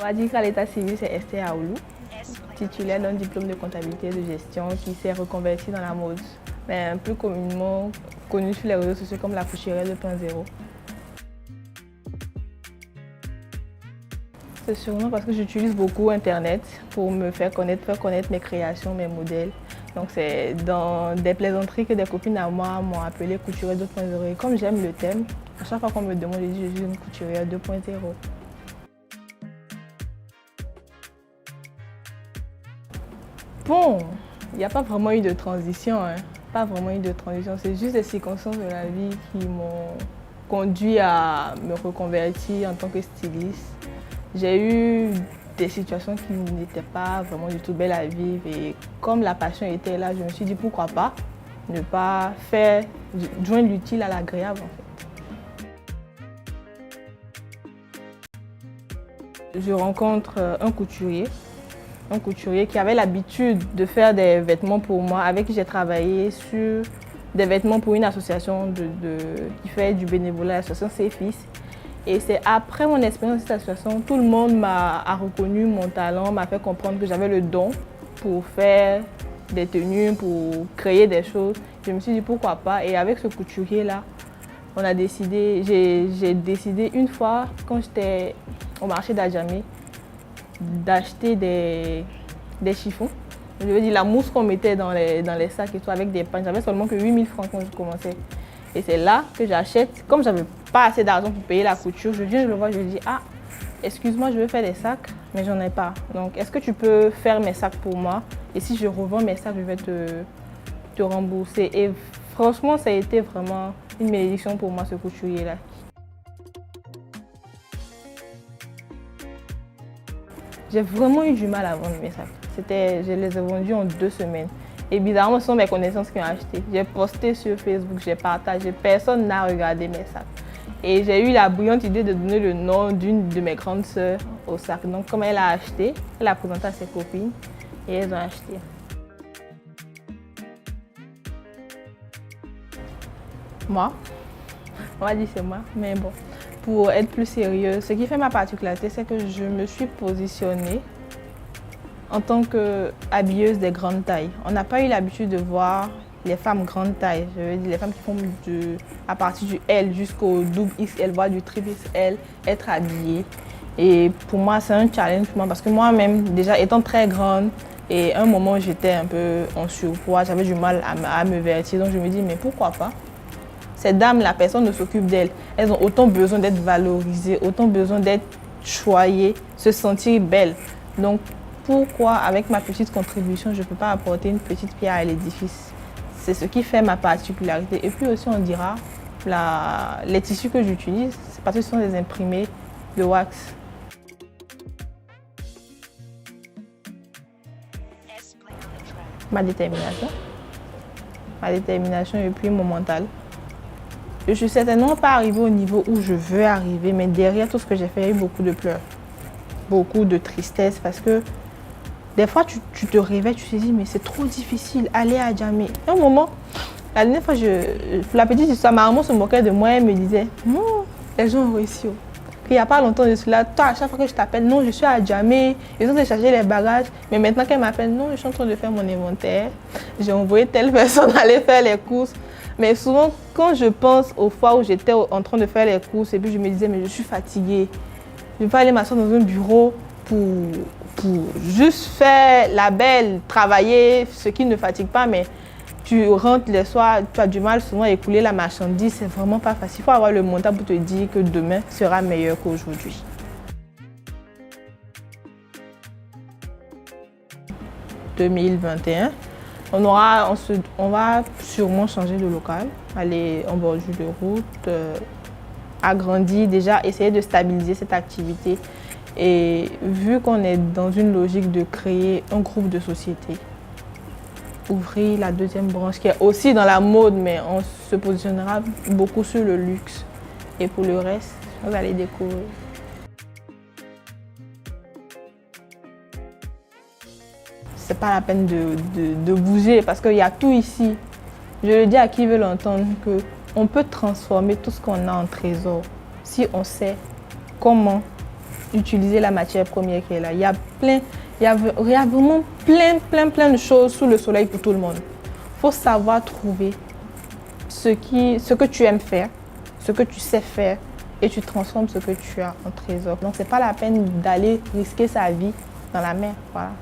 On va dire qu'à l'état civil, c'est Esther Aoulou, titulaire d'un diplôme de comptabilité et de gestion qui s'est reconverti dans la mode, mais un peu communément connue sur les réseaux sociaux comme la Couturière 2.0. C'est sûrement parce que j'utilise beaucoup Internet pour me faire connaître mes créations, mes modèles. Donc c'est dans des plaisanteries que des copines à moi m'ont appelée Couturière 2.0. Et comme j'aime le thème, à chaque fois qu'on me demande, je dis que je suis une Couturière 2.0. Bon, il n'y a pas vraiment eu de transition, hein. Pas vraiment eu de transition. C'est juste des circonstances de la vie qui m'ont conduit à me reconvertir en tant que styliste. J'ai eu des situations qui n'étaient pas vraiment du tout belles à vivre et comme la passion était là, je me suis dit pourquoi pas ne pas joindre l'utile à l'agréable en fait. Je rencontre un couturier qui avait l'habitude de faire des vêtements pour moi, avec qui j'ai travaillé sur des vêtements pour une association qui fait du bénévolat, l'association Ses Fils. Et c'est après mon expérience dans cette association, tout le monde a reconnu mon talent, m'a fait comprendre que j'avais le don pour faire des tenues, pour créer des choses. Je me suis dit pourquoi pas. Et avec ce couturier-là, j'ai décidé une fois, quand j'étais au marché d'Adjamé, d'acheter des chiffons. Je veux dire, la mousse qu'on mettait dans les sacs et tout avec des pagnes. J'avais seulement que 8 000 francs quand je commençais. Et c'est là que j'achète. Comme j'avais pas assez d'argent pour payer la couture, je viens, je le vois, je lui dis ah, excuse-moi, je veux faire des sacs, mais j'en ai pas. Donc, est-ce que tu peux faire mes sacs pour moi? Et si je revends mes sacs, je vais te rembourser. Et franchement, ça a été vraiment une bénédiction pour moi, ce couturier-là. J'ai vraiment eu du mal à vendre mes sacs. Je les ai vendus en 2 semaines. Et bizarrement, ce sont mes connaissances qui ont acheté. J'ai posté sur Facebook, j'ai partagé, personne n'a regardé mes sacs. Et j'ai eu la brillante idée de donner le nom d'une de mes grandes sœurs au sac. Donc comme elle a acheté, elle a présenté à ses copines et elles ont acheté. Moi, on va dire c'est moi, mais bon. Pour être plus sérieuse, ce qui fait ma particularité, c'est que je me suis positionnée en tant qu'habilleuse des grandes tailles. On n'a pas eu l'habitude de voir les femmes grande taille, je veux dire les femmes qui font à partir du L jusqu'au double XL, voire du triple XL, être habillées. Et pour moi, c'est un challenge pour moi parce que moi-même, déjà étant très grande, et à un moment j'étais un peu en surpoids, j'avais du mal à me vêtir, donc je me dis mais pourquoi pas? Ces dames, la personne ne s'occupe d'elles. Elles ont autant besoin d'être valorisées, autant besoin d'être choyées, se sentir belles. Donc pourquoi, avec ma petite contribution, je ne peux pas apporter une petite pierre à l'édifice? C'est ce qui fait ma particularité. Et puis aussi, on dira, les tissus que j'utilise, c'est parce que ce sont des imprimés de wax. Ma détermination et puis mon mental. Je ne suis certainement pas arrivée au niveau où je veux arriver, mais derrière tout ce que j'ai fait, il y a eu beaucoup de pleurs, beaucoup de tristesse parce que des fois, tu te réveilles, tu te dis, mais c'est trop difficile, aller à Adjamé. À un moment, la dernière fois, la petite histoire, ma maman se moquait de moi, elle me disait, non, les gens ont réussi. Il n'y a pas longtemps de cela, toi, à chaque fois que je t'appelle, non, je suis à Adjamé, ils ont déchargé les bagages. Mais maintenant qu'elle m'appelle, non, je suis en train de faire mon inventaire. J'ai envoyé telle personne aller faire les courses. Mais souvent, quand je pense aux fois où j'étais en train de faire les courses, et puis je me disais, mais je suis fatiguée. Je ne vais pas aller m'asseoir dans un bureau pour juste faire la belle, travailler, ce qui ne fatigue pas, mais tu rentres les soirs, tu as du mal souvent à écouler la marchandise, c'est vraiment pas facile. Il faut avoir le mental pour te dire que demain sera meilleur qu'aujourd'hui. En 2021, on va sûrement changer de local, aller en bordure de route, agrandir, déjà essayer de stabiliser cette activité. Et vu qu'on est dans une logique de créer un groupe de société, ouvrir la deuxième branche qui est aussi dans la mode, mais on se positionnera beaucoup sur le luxe. Et pour le reste, vous allez découvrir. C'est pas la peine de bouger parce qu'il y a tout ici. Je le dis à qui veut l'entendre qu'on peut transformer tout ce qu'on a en trésor si on sait comment utiliser la matière première qui est là. Il y a vraiment plein de choses sous le soleil pour tout le monde. Il faut savoir trouver ce que tu aimes faire, ce que tu sais faire, et tu transformes ce que tu as en trésor. Donc, c'est pas la peine d'aller risquer sa vie dans la mer. Voilà.